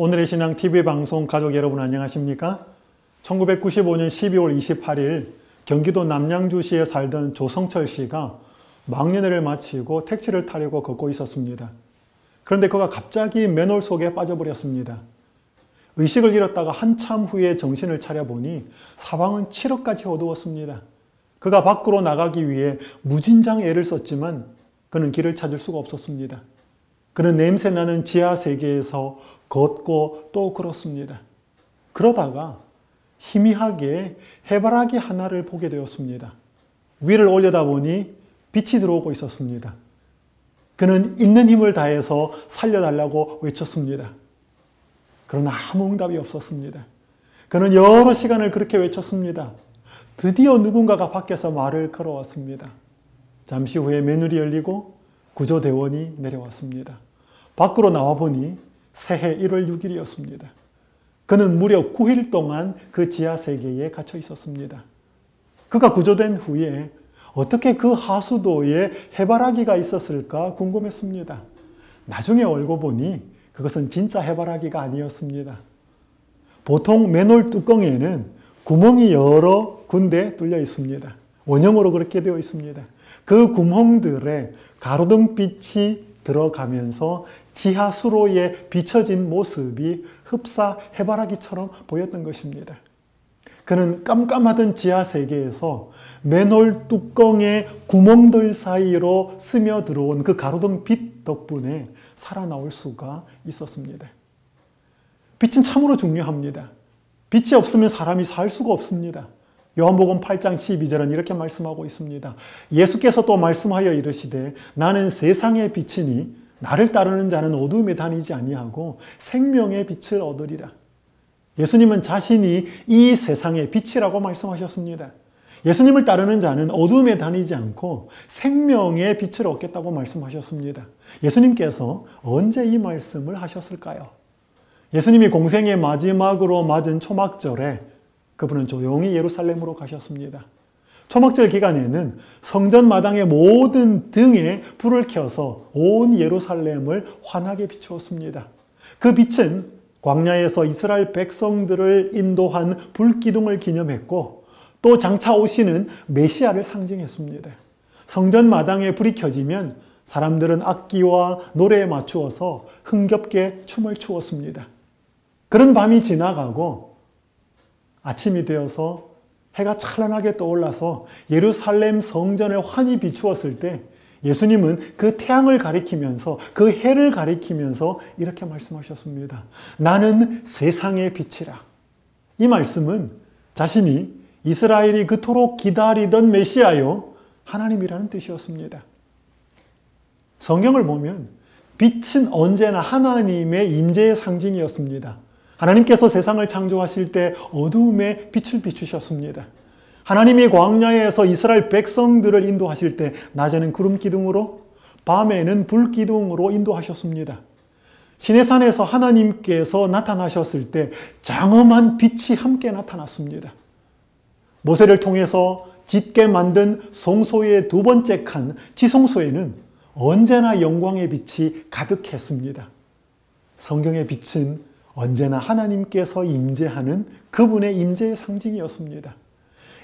오늘의 신앙 TV 방송 가족 여러분 안녕하십니까? 1995년 12월 28일 경기도 남양주시에 살던 조성철 씨가 막년회를 마치고 택시를 타려고 걷고 있었습니다. 그런데 그가 갑자기 맨홀 속에 빠져버렸습니다. 의식을 잃었다가 한참 후에 정신을 차려보니 사방은 7억까지 어두웠습니다. 그가 밖으로 나가기 위해 무진장 애를 썼지만 그는 길을 찾을 수가 없었습니다. 그는 냄새나는 지하 세계에서 걷고 또 걸었습니다. 그러다가 희미하게 해바라기 하나를 보게 되었습니다. 위를 올려다보니 빛이 들어오고 있었습니다. 그는 있는 힘을 다해서 살려달라고 외쳤습니다. 그러나 아무 응답이 없었습니다. 그는 여러 시간을 그렇게 외쳤습니다. 드디어 누군가가 밖에서 말을 걸어왔습니다. 잠시 후에 맨홀이 열리고 구조대원이 내려왔습니다. 밖으로 나와보니 새해 1월 6일이었습니다. 그는 무려 9일 동안 그 지하세계에 갇혀 있었습니다. 그가 구조된 후에 어떻게 그 하수도에 해바라기가 있었을까 궁금했습니다. 나중에 알고 보니 그것은 진짜 해바라기가 아니었습니다. 보통 맨홀 뚜껑에는 구멍이 여러 군데 뚫려 있습니다. 원형으로 그렇게 되어 있습니다. 그 구멍들에 가로등빛이 들어가면서 지하 수로에 비춰진 모습이 흡사 해바라기처럼 보였던 것입니다. 그는 깜깜하던 지하 세계에서 맨홀 뚜껑의 구멍들 사이로 스며들어온 그 가로등 빛 덕분에 살아나올 수가 있었습니다. 빛은 참으로 중요합니다. 빛이 없으면 사람이 살 수가 없습니다. 요한복음 8장 12절은 이렇게 말씀하고 있습니다. 예수께서 또 말씀하여 이르시되 나는 세상의 빛이니 나를 따르는 자는 어두움에 다니지 아니하고 생명의 빛을 얻으리라. 예수님은 자신이 이 세상의 빛이라고 말씀하셨습니다. 예수님을 따르는 자는 어두움에 다니지 않고 생명의 빛을 얻겠다고 말씀하셨습니다. 예수님께서 언제 이 말씀을 하셨을까요? 예수님이 공생의 마지막으로 맞은 초막절에 그분은 조용히 예루살렘으로 가셨습니다. 초막절 기간에는 성전 마당의 모든 등에 불을 켜서 온 예루살렘을 환하게 비추었습니다. 그 빛은 광야에서 이스라엘 백성들을 인도한 불기둥을 기념했고 또 장차 오시는 메시아를 상징했습니다. 성전 마당에 불이 켜지면 사람들은 악기와 노래에 맞추어서 흥겹게 춤을 추었습니다. 그런 밤이 지나가고 아침이 되어서 해가 찬란하게 떠올라서 예루살렘 성전을 환히 비추었을 때 예수님은 그 태양을 가리키면서 그 해를 가리키면서 이렇게 말씀하셨습니다. 나는 세상의 빛이라. 이 말씀은 자신이 이스라엘이 그토록 기다리던 메시아요 하나님이라는 뜻이었습니다. 성경을 보면 빛은 언제나 하나님의 임재의 상징이었습니다. 하나님께서 세상을 창조하실 때 어두움에 빛을 비추셨습니다. 하나님이 광야에서 이스라엘 백성들을 인도하실 때 낮에는 구름 기둥으로 밤에는 불 기둥으로 인도하셨습니다. 시내산에서 하나님께서 나타나셨을 때 장엄한 빛이 함께 나타났습니다. 모세를 통해서 짓게 만든 성소의 두 번째 칸 지성소에는 언제나 영광의 빛이 가득했습니다. 성경의 빛은 언제나 하나님께서 임재하는 그분의 임재의 상징이었습니다.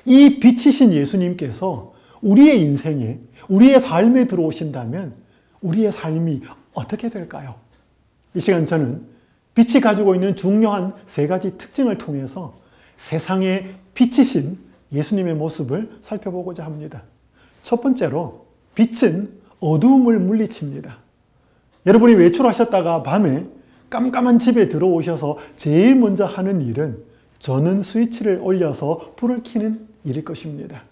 이 빛이신 예수님께서 우리의 인생에, 우리의 삶에 들어오신다면 우리의 삶이 어떻게 될까요? 이 시간 저는 빛이 가지고 있는 중요한 세 가지 특징을 통해서 세상의 빛이신 예수님의 모습을 살펴보고자 합니다. 첫 번째로 빛은 어두움을 물리칩니다. 여러분이 외출하셨다가 밤에 깜깜한 집에 들어오셔서 제일 먼저 하는 일은 저는 스위치를 올려서 불을 켜는 일일 것입니다.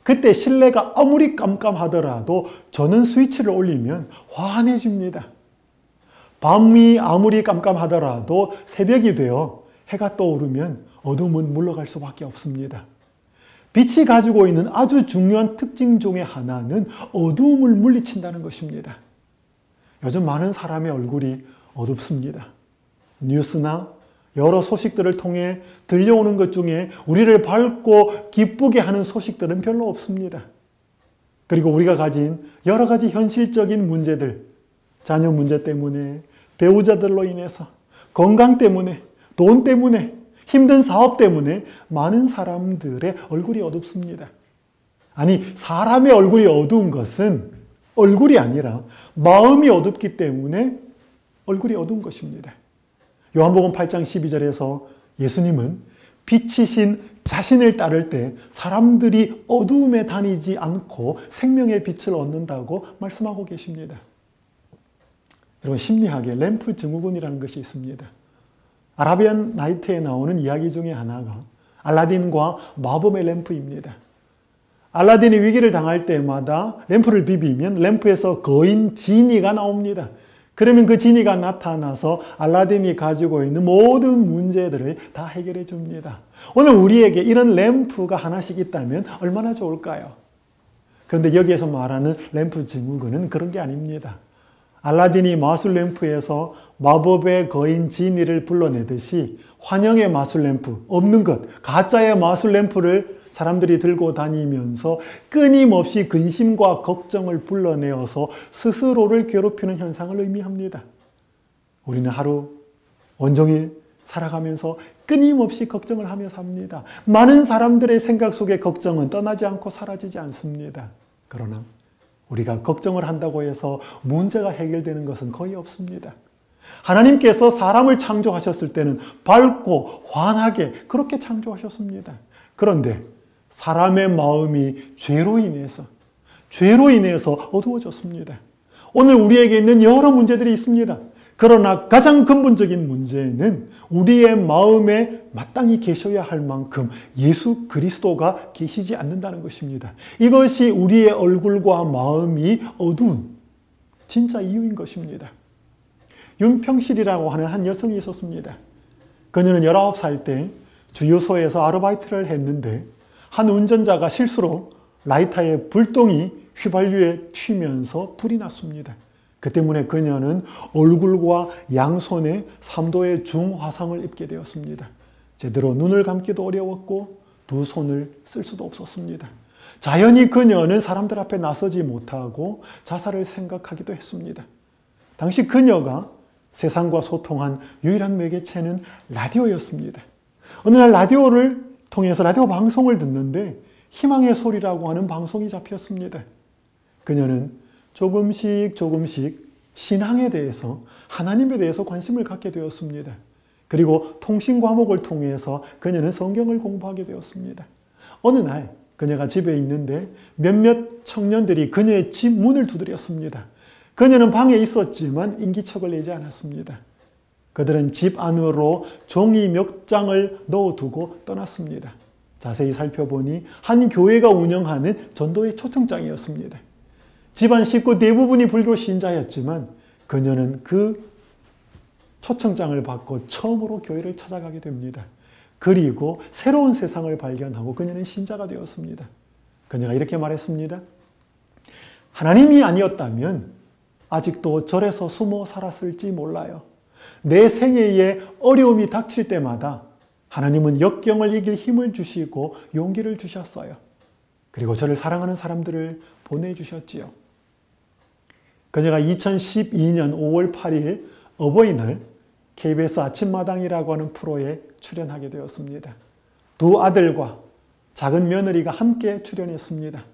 그때 실내가 아무리 깜깜하더라도 저는 스위치를 올리면 환해집니다. 밤이 아무리 깜깜하더라도 새벽이 되어 해가 떠오르면 어둠은 물러갈 수밖에 없습니다. 빛이 가지고 있는 아주 중요한 특징 중에 하나는 어두움을 물리친다는 것입니다. 요즘 많은 사람의 얼굴이 어둡습니다. 뉴스나 여러 소식들을 통해 들려오는 것 중에 우리를 밝고 기쁘게 하는 소식들은 별로 없습니다. 그리고 우리가 가진 여러 가지 현실적인 문제들, 자녀 문제 때문에, 배우자들로 인해서, 건강 때문에, 돈 때문에, 힘든 사업 때문에 많은 사람들의 얼굴이 어둡습니다. 아니, 사람의 얼굴이 어두운 것은 얼굴이 아니라 마음이 어둡기 때문에 얼굴이 어두운 것입니다. 요한복음 8장 12절에서 예수님은 빛이신 자신을 따를 때 사람들이 어두움에 다니지 않고 생명의 빛을 얻는다고 말씀하고 계십니다. 여러분, 심리학에 램프 증후군이라는 것이 있습니다. 아라비안 나이트에 나오는 이야기 중에 하나가 알라딘과 마법의 램프입니다. 알라딘이 위기를 당할 때마다 램프를 비비면 램프에서 거인 지니가 나옵니다. 그러면 그 지니가 나타나서 알라딘이 가지고 있는 모든 문제들을 다 해결해 줍니다. 오늘 우리에게 이런 램프가 하나씩 있다면 얼마나 좋을까요? 그런데 여기에서 말하는 램프 증후군은 그런 게 아닙니다. 알라딘이 마술 램프에서 마법의 거인 지니를 불러내듯이 환영의 마술 램프, 없는 것, 가짜의 마술 램프를 사람들이 들고 다니면서 끊임없이 근심과 걱정을 불러내어서 스스로를 괴롭히는 현상을 의미합니다. 우리는 하루 온종일 살아가면서 끊임없이 걱정을 하며 삽니다. 많은 사람들의 생각 속에 걱정은 떠나지 않고 사라지지 않습니다. 그러나 우리가 걱정을 한다고 해서 문제가 해결되는 것은 거의 없습니다. 하나님께서 사람을 창조하셨을 때는 밝고 환하게 그렇게 창조하셨습니다. 그런데 사람의 마음이 죄로 인해서 어두워졌습니다. 오늘 우리에게 있는 여러 문제들이 있습니다. 그러나 가장 근본적인 문제는 우리의 마음에 마땅히 계셔야 할 만큼 예수 그리스도가 계시지 않는다는 것입니다. 이것이 우리의 얼굴과 마음이 어두운 진짜 이유인 것입니다. 윤평실이라고 하는 한 여성이 있었습니다. 그녀는 19살 때 주유소에서 아르바이트를 했는데 한 운전자가 실수로 라이터의 불똥이 휘발유에 튀면서 불이 났습니다. 그 때문에 그녀는 얼굴과 양손에 3도의 중화상을 입게 되었습니다. 제대로 눈을 감기도 어려웠고 두 손을 쓸 수도 없었습니다. 자연히 그녀는 사람들 앞에 나서지 못하고 자살을 생각하기도 했습니다. 당시 그녀가 세상과 소통한 유일한 매개체는 라디오였습니다. 어느 날 라디오를 통해서 라디오 방송을 듣는데 희망의 소리라고 하는 방송이 잡혔습니다. 그녀는 조금씩 신앙에 대해서, 하나님에 대해서 관심을 갖게 되었습니다. 그리고 통신 과목을 통해서 그녀는 성경을 공부하게 되었습니다. 어느 날 그녀가 집에 있는데 몇몇 청년들이 그녀의 집 문을 두드렸습니다. 그녀는 방에 있었지만 인기척을 내지 않았습니다. 그들은 집 안으로 종이 몇 장을 넣어두고 떠났습니다. 자세히 살펴보니 한 교회가 운영하는 전도의 초청장이었습니다. 집안 식구 대부분이 불교 신자였지만 그녀는 그 초청장을 받고 처음으로 교회를 찾아가게 됩니다. 그리고 새로운 세상을 발견하고 그녀는 신자가 되었습니다. 그녀가 이렇게 말했습니다. 하나님이 아니었다면 아직도 절에서 숨어 살았을지 몰라요. 내 생애에 어려움이 닥칠 때마다 하나님은 역경을 이길 힘을 주시고 용기를 주셨어요. 그리고 저를 사랑하는 사람들을 보내주셨지요. 그녀가 2012년 5월 8일 어버이날 KBS 아침마당이라고 하는 프로에 출연하게 되었습니다. 두 아들과 작은 며느리가 함께 출연했습니다.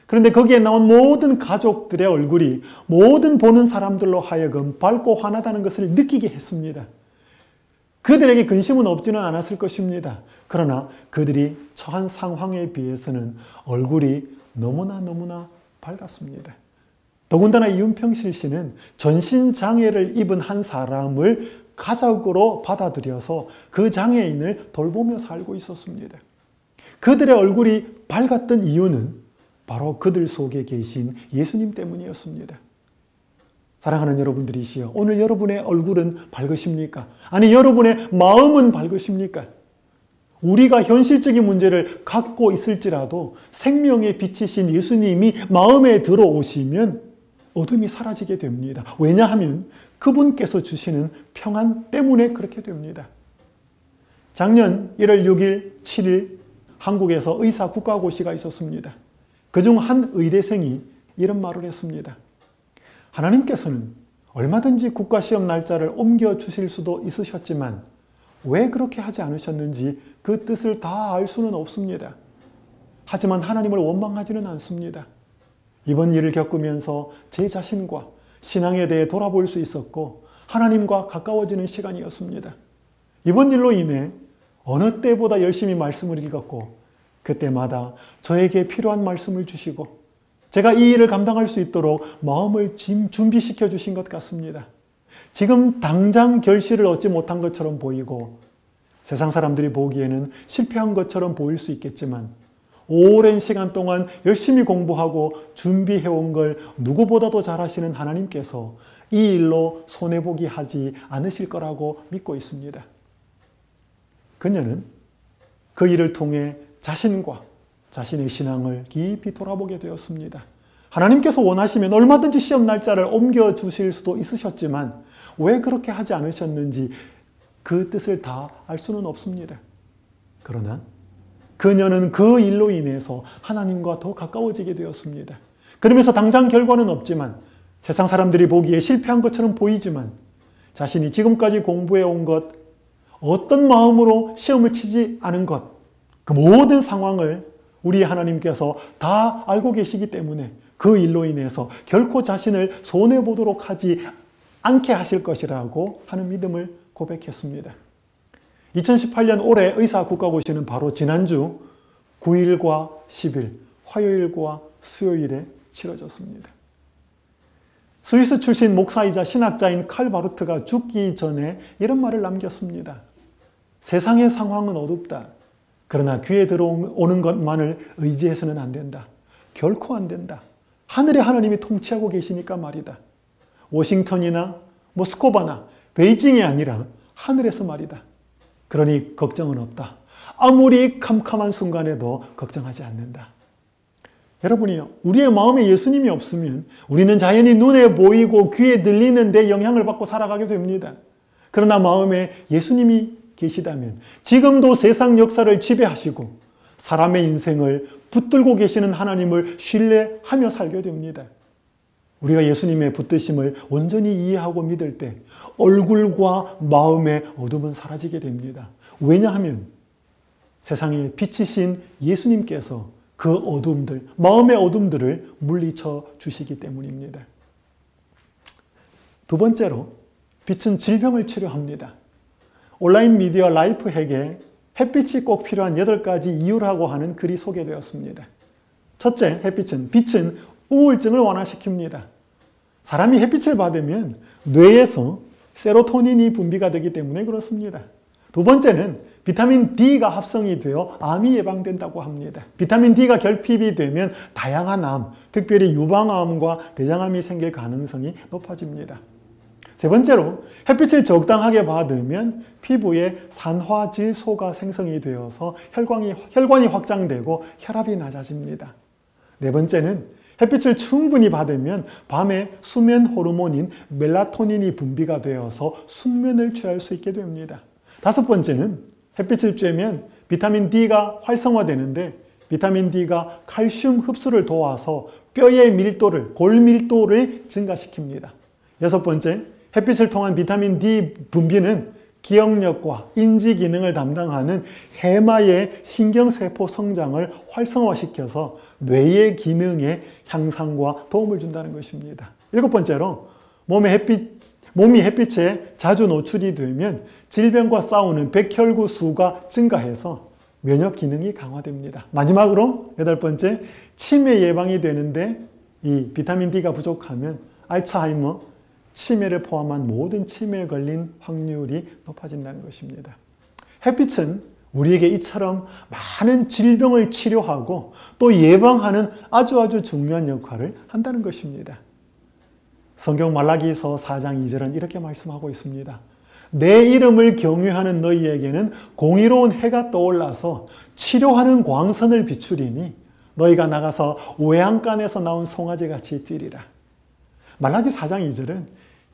그런데 거기에 나온 모든 가족들의 얼굴이 모든 보는 사람들로 하여금 밝고 환하다는 것을 느끼게 했습니다. 그들에게 근심은 없지는 않았을 것입니다. 그러나 그들이 처한 상황에 비해서는 얼굴이 너무나 밝았습니다. 더군다나 이윤평실 씨는 전신장애를 입은 한 사람을 가족으로 받아들여서 그 장애인을 돌보며 살고 있었습니다. 그들의 얼굴이 밝았던 이유는 바로 그들 속에 계신 예수님 때문이었습니다. 사랑하는 여러분들이시여, 오늘 여러분의 얼굴은 밝으십니까? 아니, 여러분의 마음은 밝으십니까? 우리가 현실적인 문제를 갖고 있을지라도 생명의 빛이신 예수님이 마음에 들어오시면 어둠이 사라지게 됩니다. 왜냐하면 그분께서 주시는 평안 때문에 그렇게 됩니다. 작년 1월 6일, 7일 한국에서 의사 국가고시가 있었습니다. 그중 한 의대생이 이런 말을 했습니다. 하나님께서는 얼마든지 국가시험 날짜를 옮겨주실 수도 있으셨지만 왜 그렇게 하지 않으셨는지 그 뜻을 다 알 수는 없습니다. 하지만 하나님을 원망하지는 않습니다. 이번 일을 겪으면서 제 자신과 신앙에 대해 돌아볼 수 있었고 하나님과 가까워지는 시간이었습니다. 이번 일로 인해 어느 때보다 열심히 말씀을 읽었고 그때마다 저에게 필요한 말씀을 주시고 제가 이 일을 감당할 수 있도록 마음을 준비시켜 주신 것 같습니다. 지금 당장 결실을 얻지 못한 것처럼 보이고 세상 사람들이 보기에는 실패한 것처럼 보일 수 있겠지만 오랜 시간 동안 열심히 공부하고 준비해온 걸 누구보다도 잘하시는 하나님께서 이 일로 손해보기 하지 않으실 거라고 믿고 있습니다. 그녀는 그 일을 통해 자신과 자신의 신앙을 깊이 돌아보게 되었습니다. 하나님께서 원하시면 얼마든지 시험 날짜를 옮겨주실 수도 있으셨지만 왜 그렇게 하지 않으셨는지 그 뜻을 다 알 수는 없습니다. 그러나 그녀는 그 일로 인해서 하나님과 더 가까워지게 되었습니다. 그러면서 당장 결과는 없지만 세상 사람들이 보기에 실패한 것처럼 보이지만 자신이 지금까지 공부해온 것, 어떤 마음으로 시험을 치지 않은 것, 그 모든 상황을 우리 하나님께서 다 알고 계시기 때문에 그 일로 인해서 결코 자신을 손해보도록 하지 않게 하실 것이라고 하는 믿음을 고백했습니다. 2018년 올해 의사 국가고시는 바로 지난주 9일과 10일, 화요일과 수요일에 치러졌습니다. 스위스 출신 목사이자 신학자인 칼 바르트가 죽기 전에 이런 말을 남겼습니다. 세상의 상황은 어둡다. 그러나 귀에 들어오는 것만을 의지해서는 안 된다. 결코 안 된다. 하늘의 하나님이 통치하고 계시니까 말이다. 워싱턴이나 모스크바나 베이징이 아니라 하늘에서 말이다. 그러니 걱정은 없다. 아무리 캄캄한 순간에도 걱정하지 않는다. 여러분이요, 우리의 마음에 예수님이 없으면 우리는 자연히 눈에 보이고 귀에 들리는 데 영향을 받고 살아가게 됩니다. 그러나 마음에 예수님이 계시다면 지금도 세상 역사를 지배하시고 사람의 인생을 붙들고 계시는 하나님을 신뢰하며 살게 됩니다. 우리가 예수님의 붙드심을 온전히 이해하고 믿을 때 얼굴과 마음의 어둠은 사라지게 됩니다. 왜냐하면 세상에 빛이신 예수님께서 그 어둠들, 마음의 어둠들을 물리쳐 주시기 때문입니다. 두 번째로, 빛은 질병을 치료합니다. 온라인 미디어 라이프핵에 햇빛이 꼭 필요한 8가지 이유라고 하는 글이 소개되었습니다. 첫째, 빛은 우울증을 완화시킵니다. 사람이 햇빛을 받으면 뇌에서 세로토닌이 분비가 되기 때문에 그렇습니다. 두 번째는 비타민 D가 합성이 되어 암이 예방된다고 합니다. 비타민 D가 결핍이 되면 다양한 암, 특별히 유방암과 대장암이 생길 가능성이 높아집니다. 세 번째로, 햇빛을 적당하게 받으면 피부에 산화질소가 생성이 되어서 혈관이 확장되고 혈압이 낮아집니다. 네 번째는 햇빛을 충분히 받으면 밤에 수면 호르몬인 멜라토닌이 분비가 되어서 숙면을 취할 수 있게 됩니다. 다섯 번째는 햇빛을 쬐면 비타민 D가 활성화되는데 비타민 D가 칼슘 흡수를 도와서 뼈의 밀도를, 골 밀도를 증가시킵니다. 여섯 번째, 햇빛을 통한 비타민 D 분비는 기억력과 인지 기능을 담당하는 해마의 신경세포 성장을 활성화시켜서 뇌의 기능의 향상과 도움을 준다는 것입니다. 일곱 번째로, 몸이 햇빛에 자주 노출이 되면 질병과 싸우는 백혈구 수가 증가해서 면역 기능이 강화됩니다. 마지막으로 여덟 번째, 치매 예방이 되는데 이 비타민 D가 부족하면 알츠하이머, 치매를 포함한 모든 치매에 걸린 확률이 높아진다는 것입니다. 햇빛은 우리에게 이처럼 많은 질병을 치료하고 또 예방하는 아주 중요한 역할을 한다는 것입니다. 성경 말라기서 4장 2절은 이렇게 말씀하고 있습니다. 내 이름을 경외하는 너희에게는 공의로운 해가 떠올라서 치료하는 광선을 비추리니 너희가 나가서 외양간에서 나온 송아지같이 뛰리라. 말라기 4장 2절은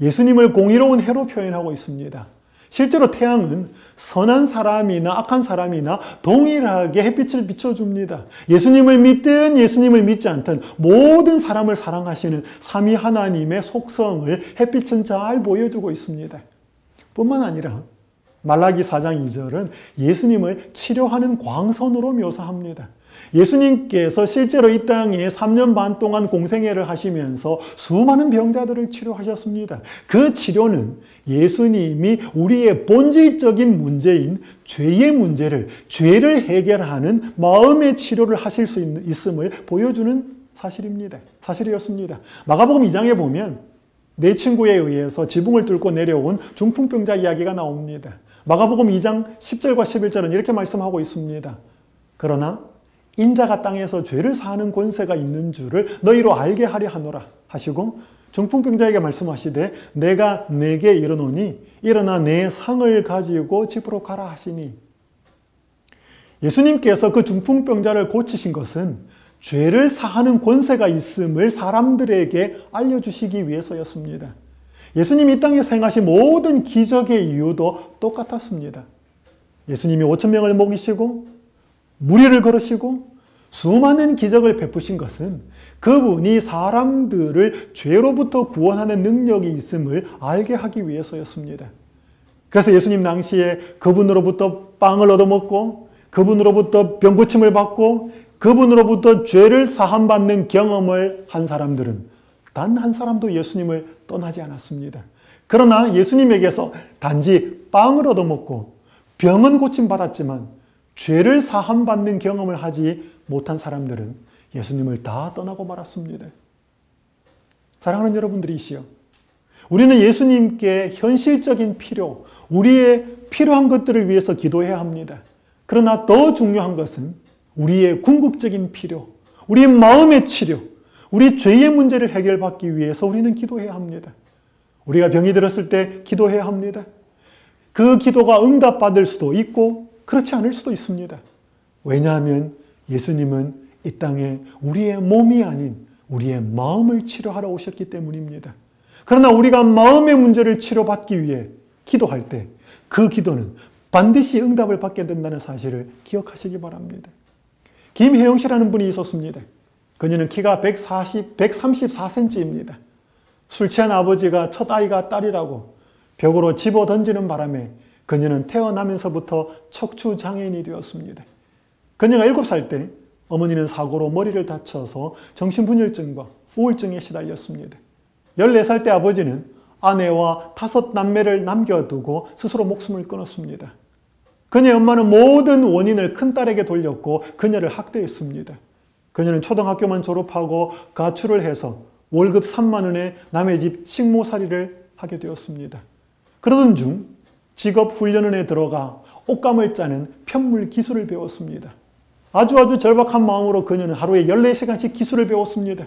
예수님을 공의로운 해로 표현하고 있습니다. 실제로 태양은 선한 사람이나 악한 사람이나 동일하게 햇빛을 비춰줍니다. 예수님을 믿든 예수님을 믿지 않든 모든 사람을 사랑하시는 삼위 하나님의 속성을 햇빛은 잘 보여주고 있습니다. 뿐만 아니라 말라기 4장 2절은 예수님을 치료하는 광선으로 묘사합니다. 예수님께서 실제로 이 땅에 3년 반 동안 공생애를 하시면서 수많은 병자들을 치료하셨습니다. 그 치료는 예수님이 우리의 본질적인 문제인 죄의 문제를, 죄를 해결하는 마음의 치료를 하실 수 있음을 보여주는 사실이었습니다. 마가복음 2장에 보면 내 친구에 의해서 지붕을 뚫고 내려온 중풍병자 이야기가 나옵니다. 마가복음 2장 10절과 11절은 이렇게 말씀하고 있습니다. 그러나 인자가 땅에서 죄를 사하는 권세가 있는 줄을 너희로 알게 하려 하노라 하시고 중풍병자에게 말씀하시되 내가 내게 이르노니 일어나 내 상을 가지고 집으로 가라 하시니, 예수님께서 그 중풍병자를 고치신 것은 죄를 사하는 권세가 있음을 사람들에게 알려주시기 위해서였습니다. 예수님이 이 땅에서 행하신 모든 기적의 이유도 똑같았습니다. 예수님이 5,000명을 먹이시고 무리를 걸으시고 수많은 기적을 베푸신 것은 그분이 사람들을 죄로부터 구원하는 능력이 있음을 알게 하기 위해서였습니다. 그래서 예수님 당시에 그분으로부터 빵을 얻어먹고 그분으로부터 병고침을 받고 그분으로부터 죄를 사함받는 경험을 한 사람들은 단 한 사람도 예수님을 떠나지 않았습니다. 그러나 예수님에게서 단지 빵을 얻어먹고 병은 고침받았지만 죄를 사함받는 경험을 하지 못한 사람들은 예수님을 다 떠나고 말았습니다. 사랑하는 여러분들이시여, 우리는 예수님께 현실적인 필요, 우리의 필요한 것들을 위해서 기도해야 합니다. 그러나 더 중요한 것은 우리의 궁극적인 필요, 우리의 마음의 치료, 우리 죄의 문제를 해결받기 위해서 우리는 기도해야 합니다. 우리가 병이 들었을 때 기도해야 합니다. 그 기도가 응답받을 수도 있고 그렇지 않을 수도 있습니다. 왜냐하면 예수님은 이 땅에 우리의 몸이 아닌 우리의 마음을 치료하러 오셨기 때문입니다. 그러나 우리가 마음의 문제를 치료받기 위해 기도할 때 그 기도는 반드시 응답을 받게 된다는 사실을 기억하시기 바랍니다. 김혜영 씨라는 분이 있었습니다. 그녀는 키가 134cm입니다. 술 취한 아버지가 첫 아이가 딸이라고 벽으로 집어 던지는 바람에 그녀는 태어나면서부터 척추 장애인이 되었습니다. 그녀가 7살 때 어머니는 사고로 머리를 다쳐서 정신분열증과 우울증에 시달렸습니다. 14살 때 아버지는 아내와 5 남매를 남겨두고 스스로 목숨을 끊었습니다. 그녀의 엄마는 모든 원인을 큰딸에게 돌렸고 그녀를 학대했습니다. 그녀는 초등학교만 졸업하고 가출을 해서 월급 3만 원에 남의 집 식모살이를 하게 되었습니다. 그러던 중 직업훈련원에 들어가 옷감을 짜는 편물 기술을 배웠습니다. 아주 절박한 마음으로 그녀는 하루에 14시간씩 기술을 배웠습니다.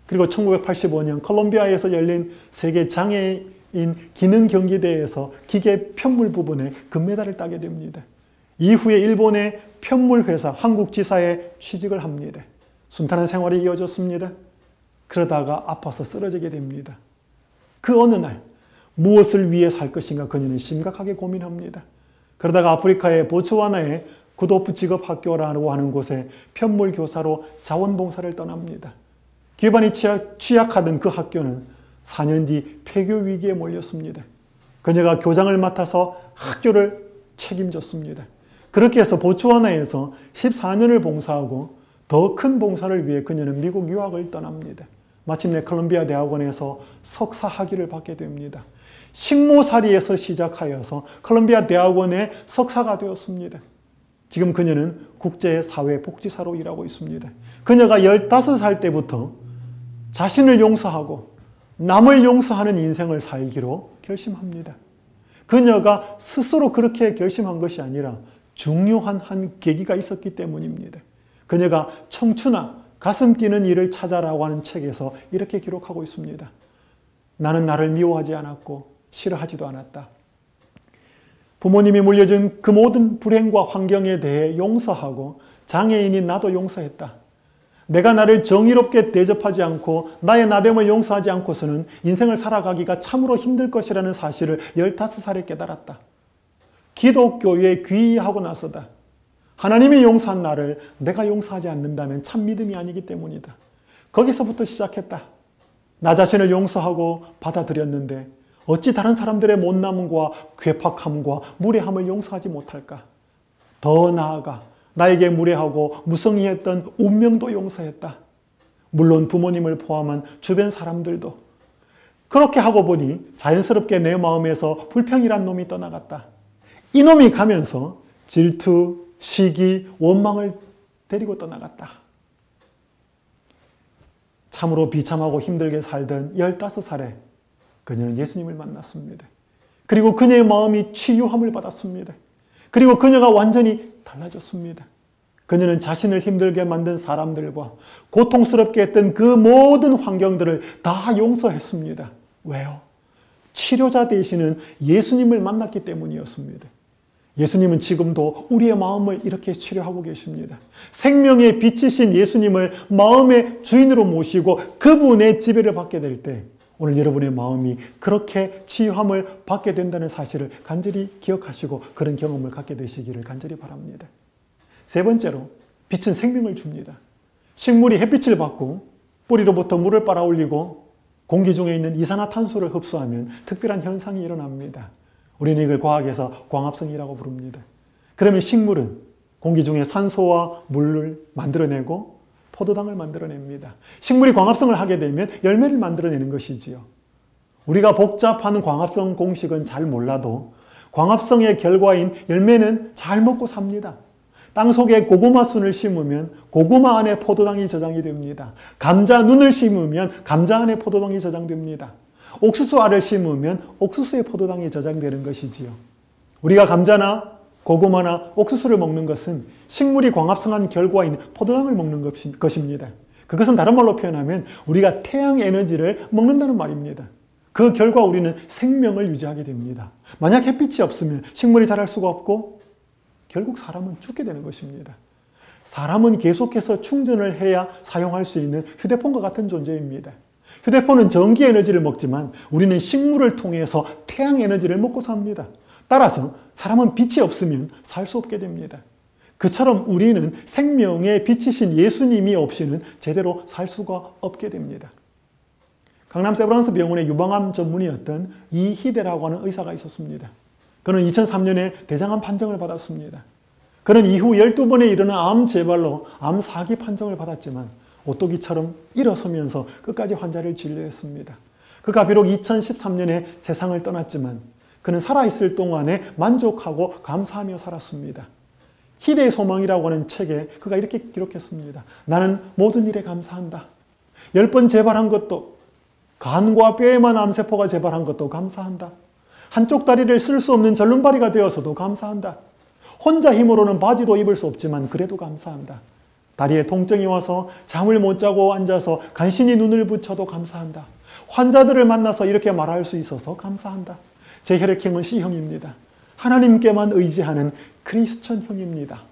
그리고 1985년 콜롬비아에서 열린 세계 장애인 기능 경기대회에서 기계 편물 부분에 금메달을 따게 됩니다. 이후에 일본의 편물 회사 한국지사에 취직을 합니다. 순탄한 생활이 이어졌습니다. 그러다가 아파서 쓰러지게 됩니다. 그 어느 날 무엇을 위해 살 것인가 그녀는 심각하게 고민합니다. 그러다가 아프리카의 보츠와나의 구도프 직업학교라고 하는 곳에 편물 교사로 자원봉사를 떠납니다. 기반이 취약하던 그 학교는 4년 뒤 폐교 위기에 몰렸습니다. 그녀가 교장을 맡아서 학교를 책임졌습니다. 그렇게 해서 보츠와나에서 14년을 봉사하고 더 큰 봉사를 위해 그녀는 미국 유학을 떠납니다. 마침내 콜롬비아 대학원에서 석사 학위를 받게 됩니다. 식모살이에서 시작하여서 콜롬비아 대학원의 석사가 되었습니다. 지금 그녀는 국제사회복지사로 일하고 있습니다. 그녀가 15살 때부터 자신을 용서하고 남을 용서하는 인생을 살기로 결심합니다. 그녀가 스스로 그렇게 결심한 것이 아니라 중요한 한 계기가 있었기 때문입니다. 그녀가 청춘아 가슴 뛰는 일을 찾아라고 하는 책에서 이렇게 기록하고 있습니다. 나는 나를 미워하지 않았고 싫어하지도 않았다. 부모님이 물려준 그 모든 불행과 환경에 대해 용서하고 장애인인 나도 용서했다. 내가 나를 정의롭게 대접하지 않고 나의 나됨을 용서하지 않고서는 인생을 살아가기가 참으로 힘들 것이라는 사실을 15살에 깨달았다. 기독교에 귀의하고 나서다. 하나님이 용서한 나를 내가 용서하지 않는다면 참 믿음이 아니기 때문이다. 거기서부터 시작했다. 나 자신을 용서하고 받아들였는데 어찌 다른 사람들의 못남과 괴팍함과 무례함을 용서하지 못할까? 더 나아가 나에게 무례하고 무성의했던 운명도 용서했다. 물론 부모님을 포함한 주변 사람들도. 그렇게 하고 보니 자연스럽게 내 마음에서 불평이란 놈이 떠나갔다. 이놈이 가면서 질투, 시기, 원망을 데리고 떠나갔다. 참으로 비참하고 힘들게 살던 15살에 그녀는 예수님을 만났습니다. 그리고 그녀의 마음이 치유함을 받았습니다. 그리고 그녀가 완전히 달라졌습니다. 그녀는 자신을 힘들게 만든 사람들과 고통스럽게 했던 그 모든 환경들을 다 용서했습니다. 왜요? 치료자 되시는 예수님을 만났기 때문이었습니다. 예수님은 지금도 우리의 마음을 이렇게 치료하고 계십니다. 생명의 빛이신 예수님을 마음의 주인으로 모시고 그분의 지배를 받게 될 때 오늘 여러분의 마음이 그렇게 치유함을 받게 된다는 사실을 간절히 기억하시고 그런 경험을 갖게 되시기를 간절히 바랍니다. 세 번째로 빛은 생명을 줍니다. 식물이 햇빛을 받고 뿌리로부터 물을 빨아올리고 공기 중에 있는 이산화탄소를 흡수하면 특별한 현상이 일어납니다. 우리는 이걸 과학에서 광합성이라고 부릅니다. 그러면 식물은 공기 중에 산소와 물을 만들어내고 포도당을 만들어냅니다. 식물이 광합성을 하게 되면 열매를 만들어내는 것이지요. 우리가 복잡한 광합성 공식은 잘 몰라도 광합성의 결과인 열매는 잘 먹고 삽니다. 땅속에 고구마 순을 심으면 고구마 안에 포도당이 저장이 됩니다. 감자 눈을 심으면 감자 안에 포도당이 저장됩니다. 옥수수 알을 심으면 옥수수에 포도당이 저장되는 것이지요. 우리가 감자나 고구마나 옥수수를 먹는 것은 식물이 광합성한 결과인 포도당을 먹는 것입니다. 그것은 다른 말로 표현하면 우리가 태양 에너지를 먹는다는 말입니다. 그 결과 우리는 생명을 유지하게 됩니다. 만약 햇빛이 없으면 식물이 자랄 수가 없고 결국 사람은 죽게 되는 것입니다. 사람은 계속해서 충전을 해야 사용할 수 있는 휴대폰과 같은 존재입니다. 휴대폰은 전기 에너지를 먹지만 우리는 식물을 통해서 태양 에너지를 먹고 삽니다. 따라서 사람은 빛이 없으면 살 수 없게 됩니다. 그처럼 우리는 생명의 빛이신 예수님이 없이는 제대로 살 수가 없게 됩니다. 강남 세브란스 병원의 유방암 전문의였던 이희대라고 하는 의사가 있었습니다. 그는 2003년에 대장암 판정을 받았습니다. 그는 이후 12번에 이르는 암 재발로 암 4기 판정을 받았지만 오토기처럼 일어서면서 끝까지 환자를 진료했습니다. 그가 비록 2013년에 세상을 떠났지만 그는 살아있을 동안에 만족하고 감사하며 살았습니다. 희대의 소망이라고 하는 책에 그가 이렇게 기록했습니다. 나는 모든 일에 감사한다. 10번 재발한 것도, 간과 뼈에만 암세포가 재발한 것도 감사한다. 한쪽 다리를 쓸 수 없는 절름발이가 되어서도 감사한다. 혼자 힘으로는 바지도 입을 수 없지만 그래도 감사한다. 다리에 통증이 와서 잠을 못 자고 앉아서 간신히 눈을 붙여도 감사한다. 환자들을 만나서 이렇게 말할 수 있어서 감사한다. 제 혈액형은 C형입니다. 하나님께만 의지하는 크리스천형입니다.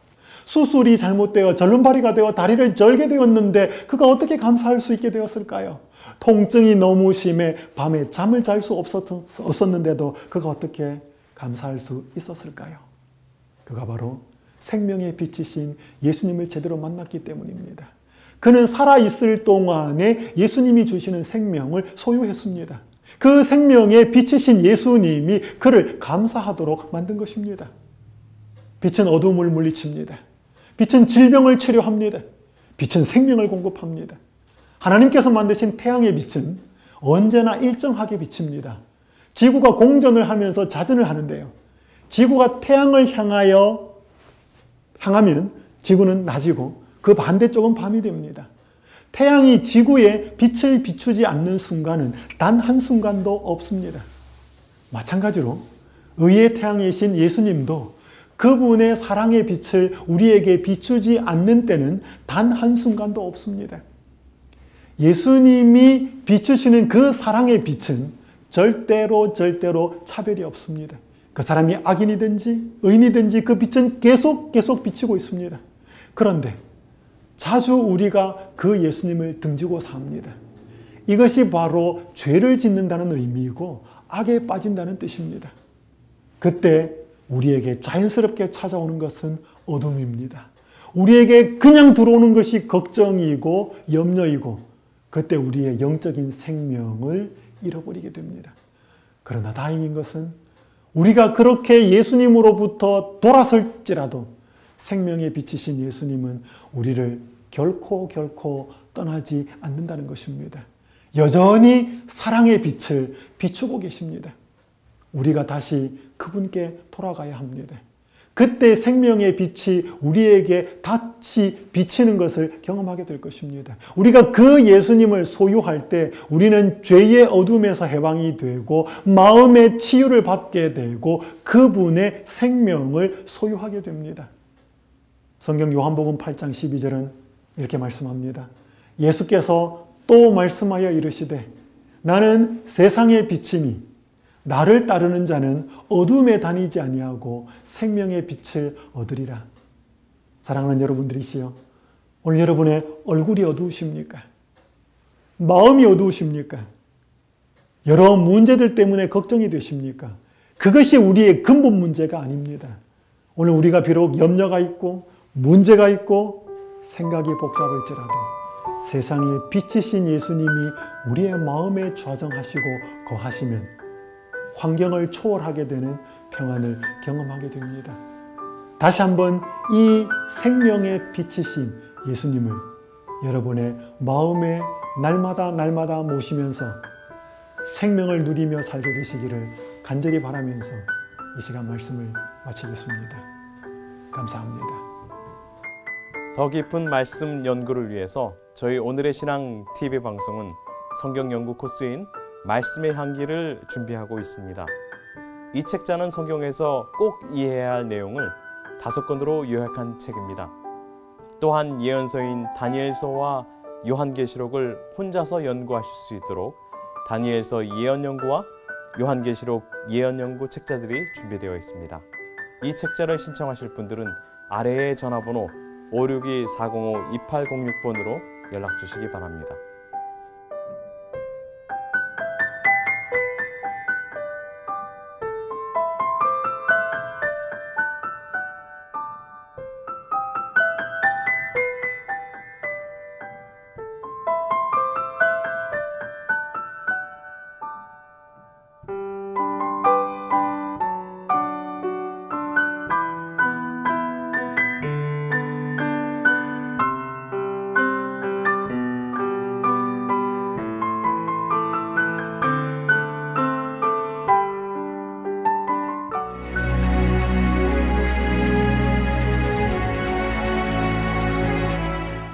수술이 잘못되어 절름발이가 되어 다리를 절게 되었는데 그가 어떻게 감사할 수 있게 되었을까요? 통증이 너무 심해 밤에 잠을 잘 수 없었는데도 그가 어떻게 감사할 수 있었을까요? 그가 바로 생명의 빛이신 예수님을 제대로 만났기 때문입니다. 그는 살아있을 동안에 예수님이 주시는 생명을 소유했습니다. 그 생명의 빛이신 예수님이 그를 감사하도록 만든 것입니다. 빛은 어둠을 물리칩니다. 빛은 질병을 치료합니다. 빛은 생명을 공급합니다. 하나님께서 만드신 태양의 빛은 언제나 일정하게 비칩니다. 지구가 공전을 하면서 자전을 하는데요. 지구가 태양을 향하면 지구는 낮이고 그 반대쪽은 밤이 됩니다. 태양이 지구에 빛을 비추지 않는 순간은 단 한순간도 없습니다. 마찬가지로 의의 태양이신 예수님도 그분의 사랑의 빛을 우리에게 비추지 않는 때는 단 한순간도 없습니다. 예수님이 비추시는 그 사랑의 빛은 절대로 차별이 없습니다. 그 사람이 악인이든지 의인이든지 그 빛은 계속 비치고 있습니다. 그런데 자주 우리가 그 예수님을 등지고 삽니다. 이것이 바로 죄를 짓는다는 의미이고 악에 빠진다는 뜻입니다. 그때 우리에게 자연스럽게 찾아오는 것은 어둠입니다. 우리에게 그냥 들어오는 것이 걱정이고 염려이고 그때 우리의 영적인 생명을 잃어버리게 됩니다. 그러나 다행인 것은 우리가 그렇게 예수님으로부터 돌아설지라도 생명의 빛이신 예수님은 우리를 결코 떠나지 않는다는 것입니다. 여전히 사랑의 빛을 비추고 계십니다. 우리가 다시 그분께 돌아가야 합니다. 그때 생명의 빛이 우리에게 다시 비치는 것을 경험하게 될 것입니다. 우리가 그 예수님을 소유할 때 우리는 죄의 어둠에서 해방이 되고 마음의 치유를 받게 되고 그분의 생명을 소유하게 됩니다. 성경 요한복음 8장 12절은 이렇게 말씀합니다. 예수께서 또 말씀하여 이르시되 나는 세상의 빛이니 나를 따르는 자는 어둠에 다니지 아니하고 생명의 빛을 얻으리라. 사랑하는 여러분들이시여, 오늘 여러분의 얼굴이 어두우십니까? 마음이 어두우십니까? 여러 문제들 때문에 걱정이 되십니까? 그것이 우리의 근본 문제가 아닙니다. 오늘 우리가 비록 염려가 있고 문제가 있고 생각이 복잡할지라도 세상의 빛이신 예수님이 우리의 마음에 좌정하시고 거하시면 환경을 초월하게 되는 평안을 경험하게 됩니다. 다시 한번 이 생명의 빛이신 예수님을 여러분의 마음에 날마다 모시면서 생명을 누리며 살게 되시기를 간절히 바라면서 이 시간 말씀을 마치겠습니다. 감사합니다. 더 깊은 말씀 연구를 위해서 저희 오늘의 신앙 TV 방송은 성경 연구 코스인 말씀의 향기를 준비하고 있습니다. 이 책자는 성경에서 꼭 이해해야 할 내용을 5권으로 요약한 책입니다. 또한 예언서인 다니엘서와 요한계시록을 혼자서 연구하실 수 있도록 다니엘서 예언연구와 요한계시록 예언연구 책자들이 준비되어 있습니다. 이 책자를 신청하실 분들은 아래의 전화번호 562-405-2806번으로 연락 주시기 바랍니다.